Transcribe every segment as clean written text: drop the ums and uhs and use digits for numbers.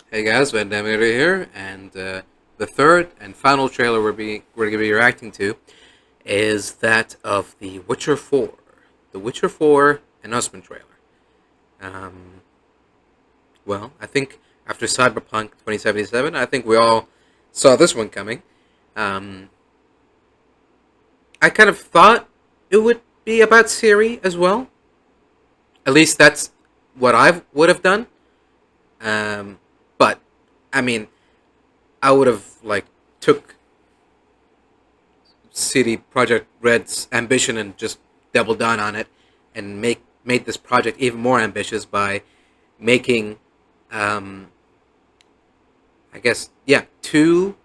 Hey guys, Van Damme here, and the third and final trailer we're going to be reacting to is that of The Witcher 4, The Witcher 4 announcement trailer. Um, I think after Cyberpunk 2077, I think we all saw this one coming. Um, I kind of thought it would be about Ciri as well. At least that's what I would have done. But I mean, I would have took CD Project Red's ambition and just doubled down on it and made this project even more ambitious by making, um, I guess, yeah, two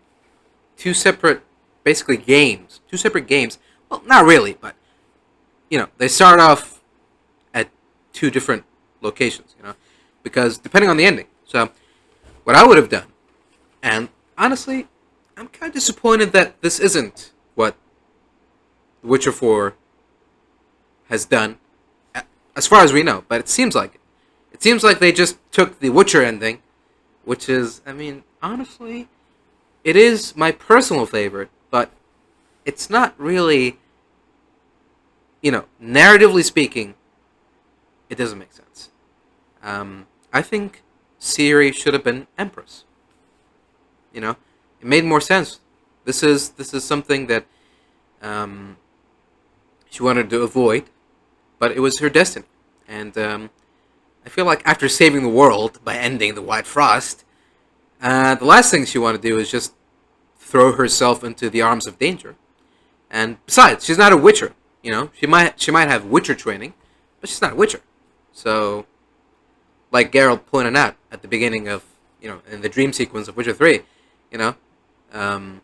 separate, basically games, two separate games. Well, not really, but they start off at two different locations, because depending on the ending. So, what I would have done, and honestly, I'm kind of disappointed that this isn't what The Witcher 4 has done, as far as we know, but it seems like it. It seems like they just took the Witcher ending, which is, I mean, honestly, it is my personal favorite, but it's not really, narratively speaking, it doesn't make sense. I think Ciri should have been Empress. It made more sense. This is something that um, she wanted to avoid, but it was her destiny. And I feel like after saving the world by ending the White Frost, the last thing she wanted to do is just throw herself into the arms of danger. And besides, she's not a Witcher. She might have Witcher training, but she's not a Witcher. So, like Geralt pointed out at the beginning of in the dream sequence of Witcher 3, you know, um,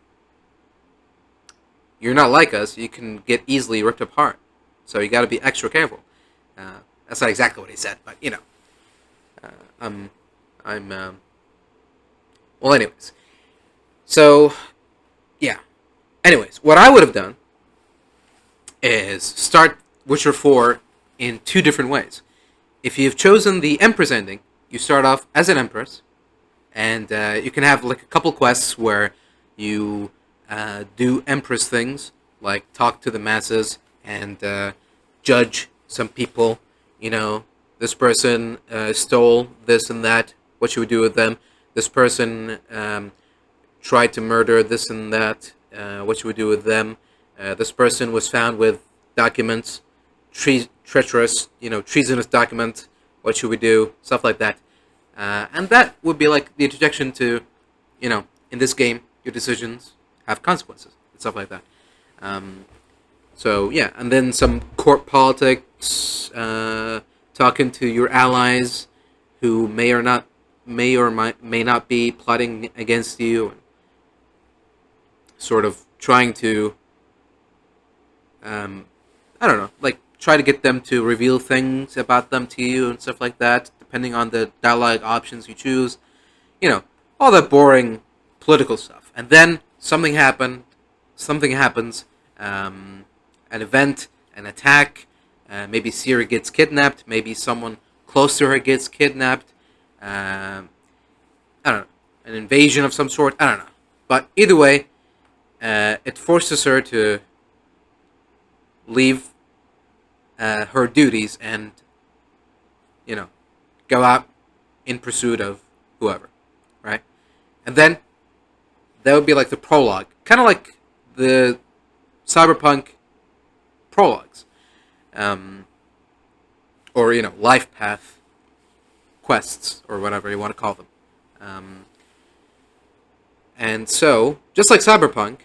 you're not like us. You can get easily ripped apart. So you got to be extra careful. That's not exactly what he said, but uh, I'm, I'm. Well, anyways. So yeah. Anyways, what I would have done is start Witcher 4 in two different ways. If you've chosen the Empress ending, you start off as an Empress, and you can have like a couple quests where you do Empress things, like talk to the masses and judge some people. This person stole this and that. What should we do with them? This person tried to murder this and that. What should we do with them? This person was found with documents, treacherous, treasonous document. What should we do? Stuff like that. And that would be like the introduction to, in this game, your decisions have consequences and stuff like that. So yeah, and then some court politics, talking to your allies, who may not be plotting against you, and sort of trying to, I don't know, like try to get them to reveal things about them to you and stuff like that, depending on the dialogue options you choose. You know, all that boring political stuff. And then something happens, an event, an attack. Maybe Ciri gets kidnapped. Maybe someone close to her gets kidnapped. I don't know, an invasion of some sort. I don't know. But either way, it forces her to leave her duties and, you know, go out in pursuit of whoever, right? And then that would be like the prologue, kind of like the Cyberpunk prologues, or life path quests or whatever you want to call them. Um, and so, just like Cyberpunk,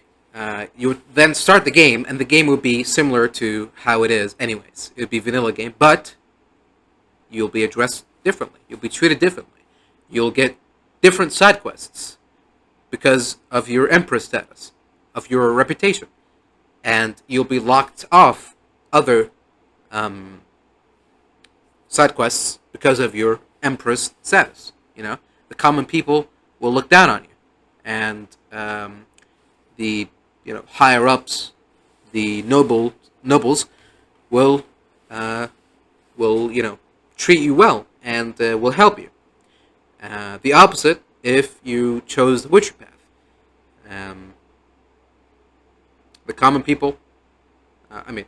you would then start the game, and the game would be similar to how it is, anyways. It would be a vanilla game, but you'll be addressed differently. You'll be treated differently. You'll get different side quests because of your Empress status, of your reputation, and you'll be locked off other side quests because of your Empress status. The common people will look down on you, and the higher ups, the nobles will treat you well and will help you. The opposite if you chose the Witcher path. Um, the common people, I mean,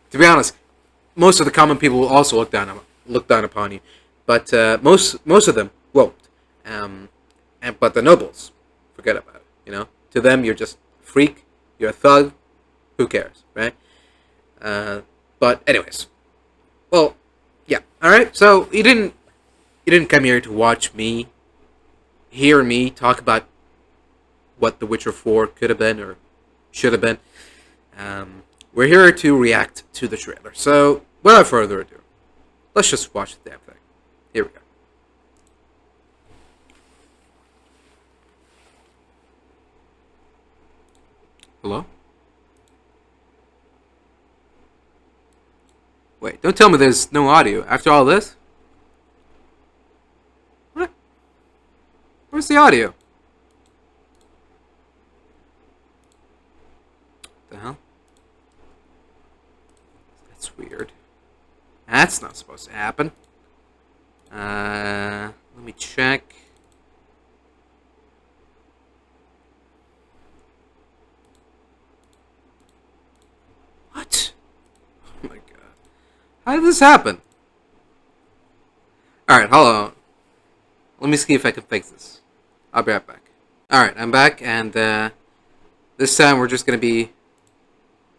to be honest, most of the common people will also look down upon you, but most of them won't. Um, but the nobles, forget about it. To them you're just a freak, you're a thug. Who cares, right? But anyways, well, yeah. All right. So you didn't come here to watch me, hear me talk about what The Witcher 4 could have been or should have been. We're here to react to the trailer. So without further ado, let's just watch the damn thing. Here we go. Hello? Wait, don't tell me there's no audio after all this. What? Where's the audio? The hell? That's weird. That's not supposed to happen. Let me check. What? Oh my god. How did this happen? Alright, hold on. Let me see if I can fix this. I'll be right back. Alright, I'm back, and this time we're just going to be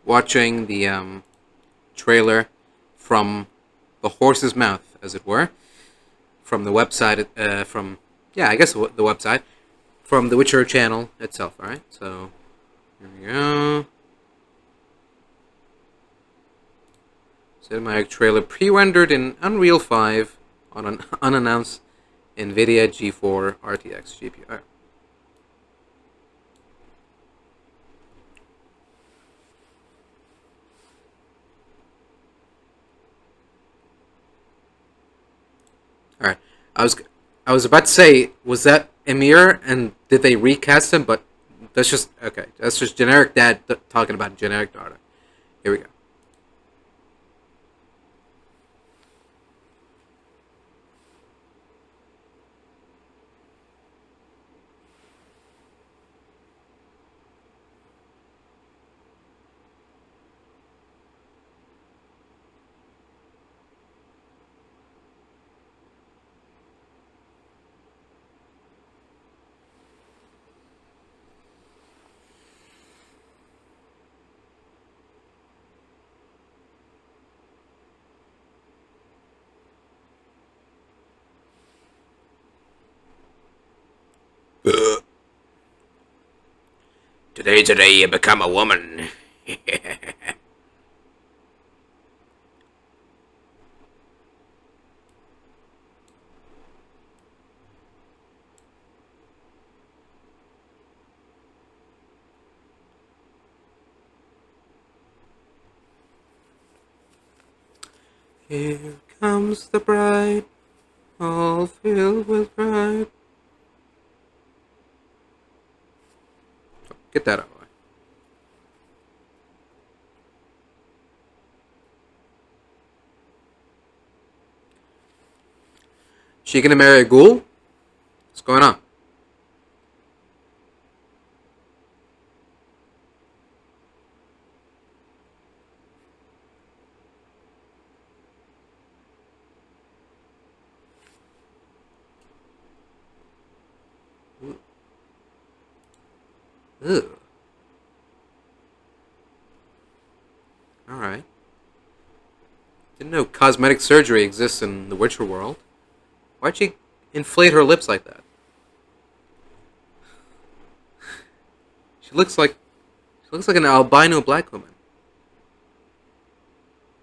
watching the trailer from the horse's mouth, as it were. From the website, I guess the website. From the Witcher channel itself, alright? So, here we go. Cinematic trailer pre-rendered in Unreal 5 on an unannounced NVIDIA G4 RTX GPU. Right. Alright. I was about to say, was that Emir and did they recast him? But that's just okay. That's just generic dad talking about generic daughter. Here we go. Today you become a woman. Here comes the bride, all filled with pride. Get that out of the way. She gonna marry a ghoul? What's going on? Ugh. Alright. Didn't know cosmetic surgery exists in the Witcher world. Why'd she inflate her lips like that? She looks like an albino black woman.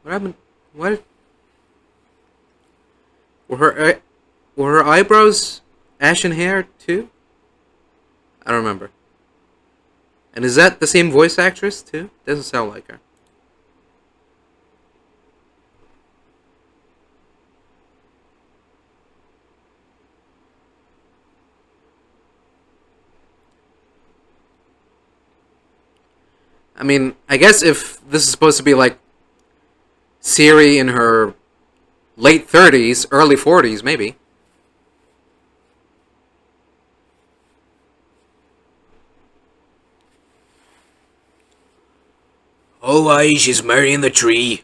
What happened? What? Were her eyebrows ashen hair too? I don't remember. And is that the same voice actress too? Doesn't sound like her. I mean, I guess if this is supposed to be like Ciri in her late 30s, early 40s, maybe. Oh, aye, she's marrying the tree.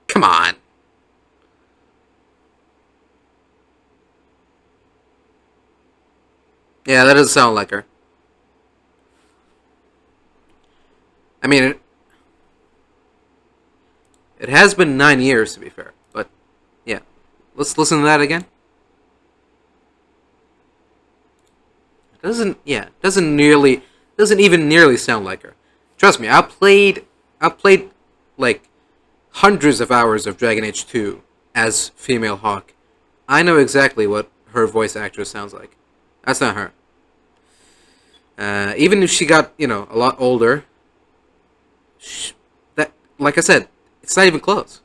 Come on. Yeah, that doesn't sound like her. I mean, it has been 9 years to be fair, but yeah. Let's listen to that again. It doesn't yeah, doesn't even nearly sound like her. Trust me, I played like hundreds of hours of Dragon Age 2 as female Hawk. I know exactly what her voice actress sounds like. That's not her. Even if she got a lot older, that like I said, it's not even close.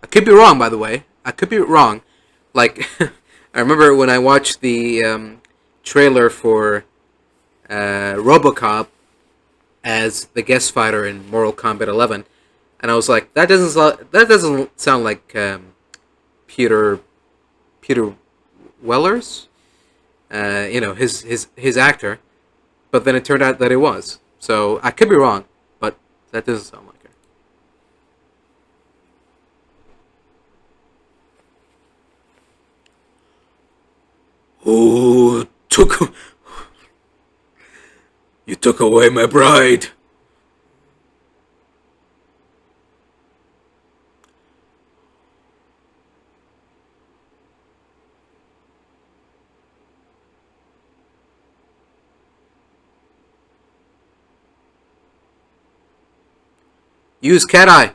I could be wrong, by the way. I could be wrong. Like I remember when I watched the trailer for RoboCop as the guest fighter in Mortal Kombat 11, and I was like, that doesn't sound like Peter Peter Wellers, his actor. But then it turned out that it was. So I could be wrong, but that doesn't sound like her. Oh, you took away my bride. Use Cat Eye.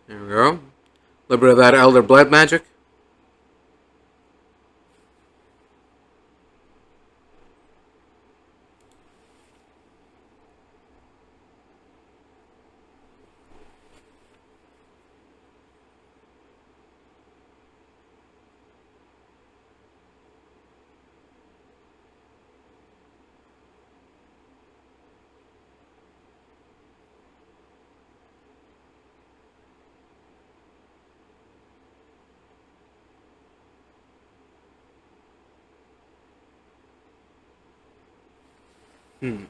There we go. A little bit of that Elder Blood magic. Hmm.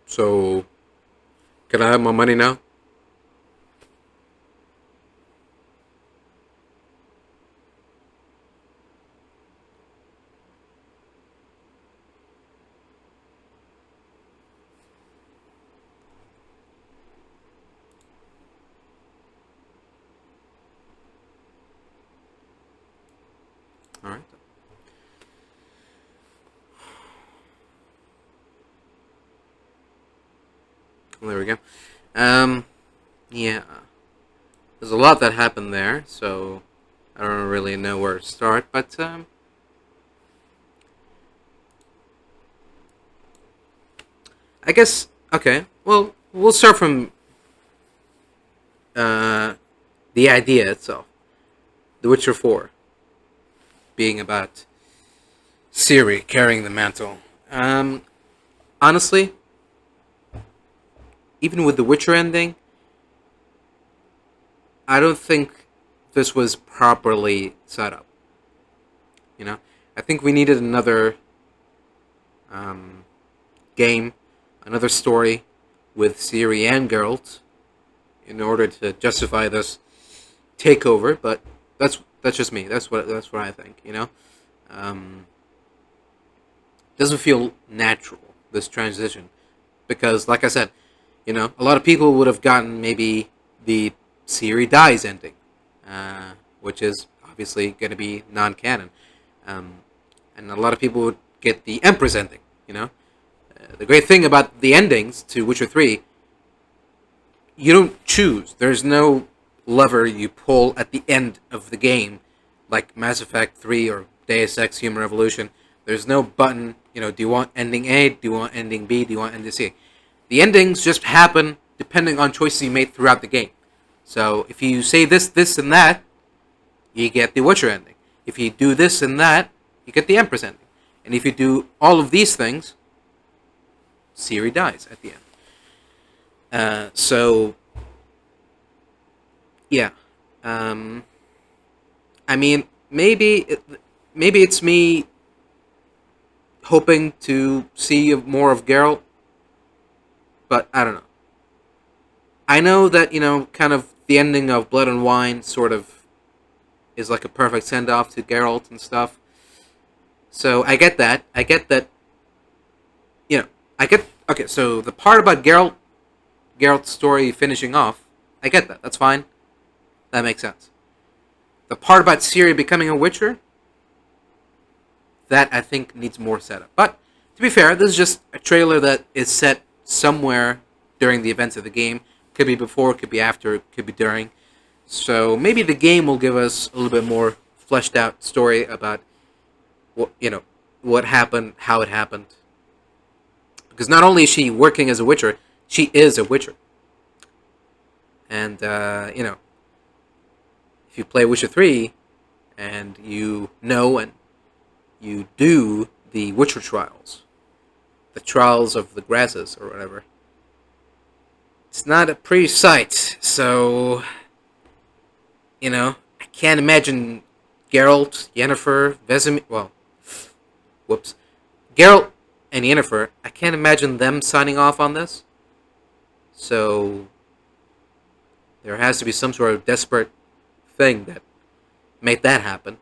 So, can I have my money now? All right. Well, there we go. Um, yeah. There's a lot that happened there, so I don't really know where to start. But I guess okay. Well, we'll start from the idea itself, The Witcher 4, being about Ciri carrying the mantle. Honestly, even with the Witcher ending, I don't think this was properly set up. You know, I think we needed another game, another story with Ciri and Geralt in order to justify this takeover. But that's just me. That's what I think. Doesn't feel natural, this transition, because like I said, a lot of people would have gotten maybe the Ciri dies ending, which is obviously going to be non-canon, and a lot of people would get the Empress ending. The great thing about the endings to Witcher 3, you don't choose. There's no lever you pull at the end of the game, like Mass Effect 3 or Deus Ex Human Revolution. There's no button, do you want ending A, do you want ending B, do you want ending C? The endings just happen depending on choices you made throughout the game. So if you say this, this, and that, you get the Witcher ending. If you do this and that, you get the Empress ending. And if you do all of these things, Ciri dies at the end. So, yeah. I mean, maybe it's me hoping to see more of Geralt, but I don't know. I know that, kind of the ending of Blood and Wine sort of is like a perfect send-off to Geralt and stuff. So I get that. Okay, so the part about Geralt's story finishing off, I get that. That's fine. That makes sense. The part about Ciri becoming a Witcher, that I think needs more setup. But to be fair, this is just a trailer that is set somewhere during the events of the game. Could be before, could be after, could be during. So maybe the game will give us a little bit more fleshed out story about what happened, how it happened. Because not only is she working as a Witcher, she is a Witcher. And if you play Witcher 3 and you know and you do the Witcher trials, the trials of the grasses or whatever, it's not a pretty sight. So, I can't imagine Geralt, Yennefer, Vesemir. Well, whoops. Geralt and Yennefer, I can't imagine them signing off on this. So, there has to be some sort of desperate thing that made that happen.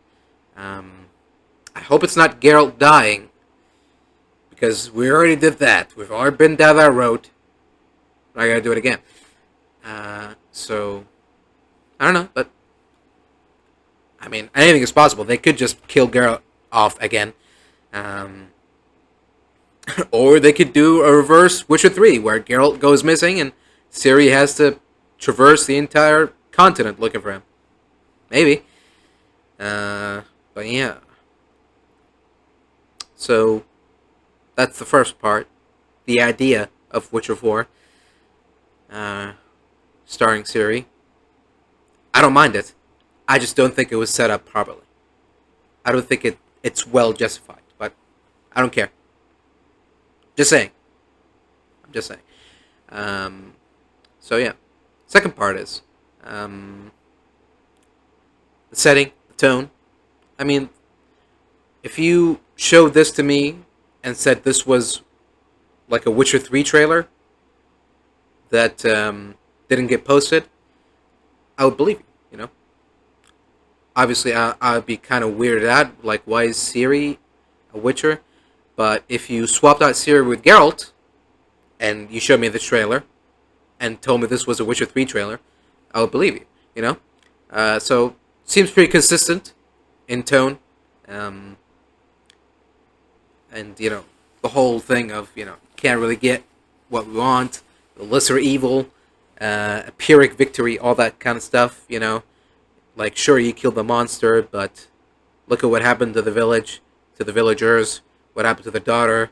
I hope it's not Geralt dying, because we already did that. We've already been down that road. I gotta do it again. So, I don't know, but I mean, anything is possible. They could just kill Geralt off again. Or they could do a reverse Witcher 3, where Geralt goes missing and Ciri has to traverse the entire continent looking for him. Maybe. But yeah. So, that's the first part. The idea of Witcher 4. Starring Ciri. I don't mind it. I just don't think it was set up properly. I don't think it's well justified. But I don't care. Just saying. I'm just saying. So yeah. Second part is the setting, the tone. I mean, if you showed this to me and said this was like a Witcher 3 trailer that didn't get posted, I would believe you. Obviously, I'd be kind of weirded out. Like, why is Ciri a Witcher? But if you swapped out Ciri with Geralt, and you showed me the trailer, and told me this was a Witcher 3 trailer, I would believe you. So, seems pretty consistent in tone. And, the whole thing of, can't really get what we want, the lesser evil, a Pyrrhic victory, all that kind of stuff, Like, sure, you killed the monster, but look at what happened to the village, to the villagers, what happened to the daughter,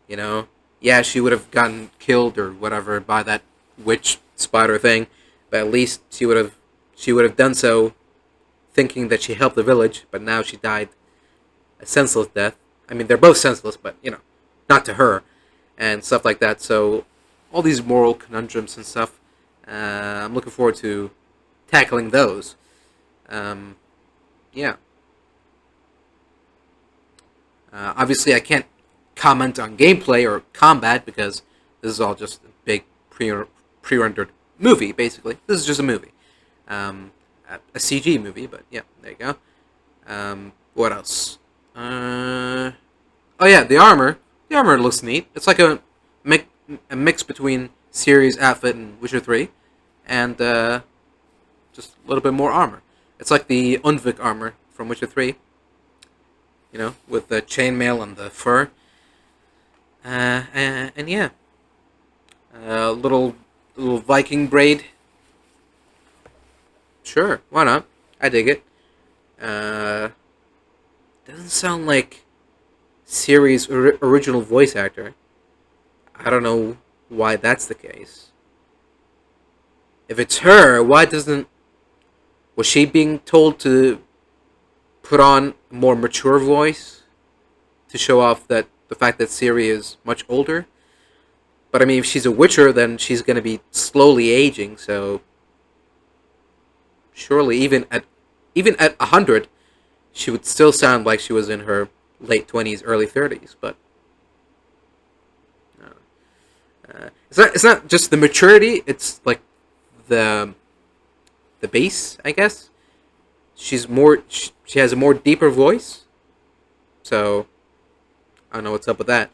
Yeah, she would have gotten killed or whatever by that witch spider thing, but at least she would have done so thinking that she helped the village, but now she died a senseless death. I mean, they're both senseless, but not to her, and stuff like that. So all these moral conundrums and stuff. I'm looking forward to tackling those. Yeah. Obviously, I can't comment on gameplay or combat because this is all just a big pre-rendered movie. Basically, this is just a movie, a CG movie. But yeah, there you go. What else? Oh yeah, the armor. The armor looks neat. It's like a mix between Ciri's outfit and Witcher 3, and just a little bit more armor. It's like the Undvik armor from Witcher 3, with the chainmail and the fur. And yeah, little Viking braid. Sure, why not? I dig it. Doesn't sound like Ciri's original voice actor. I don't know why that's the case. If it's her, why doesn't... Was she being told to put on a more mature voice to show off that the fact that Ciri is much older? But I mean, if she's a Witcher, then she's going to be slowly aging, so surely even at 100, she would still sound like she was in her late 20s, early 30s, but it's not just the maturity, it's like the bass, I guess. She has a more deeper voice, so I don't know what's up with that.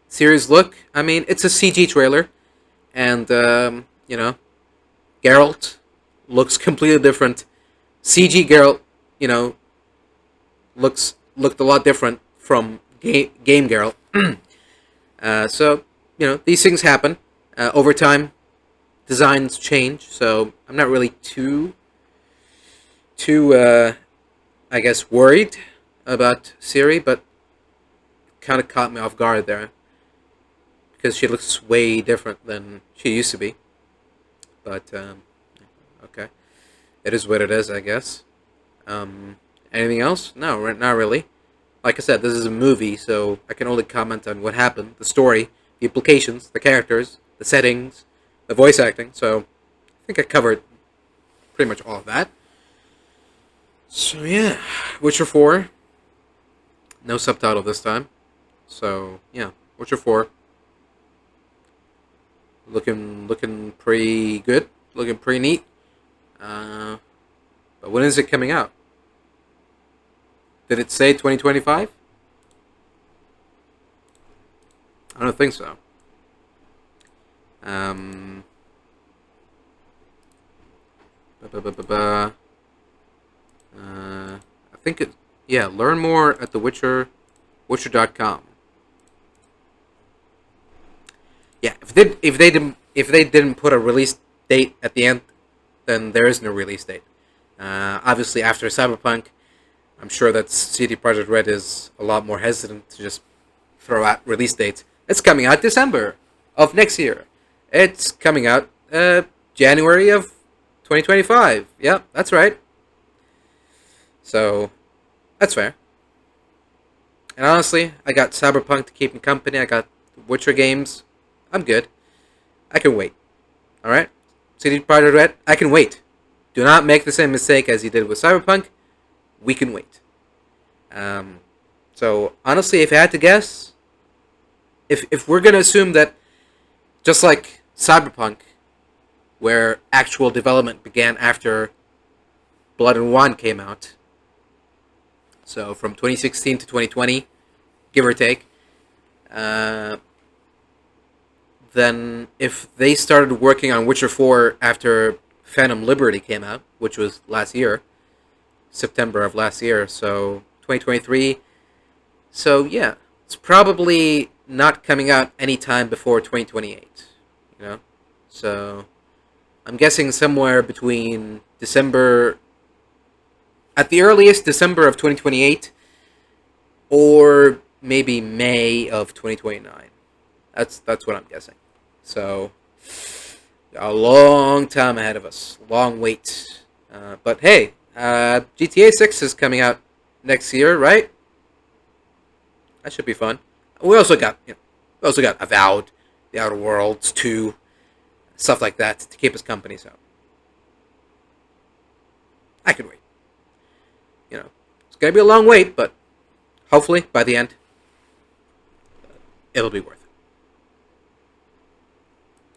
Ciri's look, I mean, it's a CG trailer, and Geralt looks completely different. CG Geralt, looked a lot different from game Geralt. So these things happen over time. Designs change, so I'm not really too I guess worried about Ciri, but kind of caught me off guard there because she looks way different than she used to be. But okay, it is what it is, I guess. Anything else? No, not really. Like I said, this is a movie, so I can only comment on what happened, the story, the implications, the characters, the settings, the voice acting. So I think I covered pretty much all of that. So yeah, Witcher 4. No subtitle this time. So yeah, Witcher 4. Looking pretty good. Looking pretty neat. But when is it coming out? Did it say 2025? I don't think so. I think it. Yeah, learn more at the Witcher.com. Yeah, if they didn't put a release date at the end, then there is no release date. Obviously, after Cyberpunk, I'm sure that CD Projekt Red is a lot more hesitant to just throw out release dates. It's coming out December of next year. It's coming out January of 2025. Yeah, that's right. So, that's fair. And honestly, I got Cyberpunk to keep me company. I got Witcher games. I'm good. I can wait. Alright? CD Projekt Red, I can wait. Do not make the same mistake as you did with Cyberpunk. We can wait. So, honestly, if I had to guess, if we're going to assume that, just like Cyberpunk, where actual development began after Blood and Wine came out, so from 2016 to 2020, give or take, then if they started working on Witcher 4 after Phantom Liberty came out, which was last year, September of last year, so 2023, so yeah, it's probably not coming out anytime before 2028, so I'm guessing somewhere between December, at the earliest, December of 2028, or maybe May of 2029. That's what I'm guessing. So a long time ahead of us, long wait. But hey, GTA 6 is coming out next year, right? That should be fun. We also got Avowed, The Outer Worlds 2, stuff like that to keep us company. So I could wait. It's gonna be a long wait, but hopefully by the end, it'll be worth it.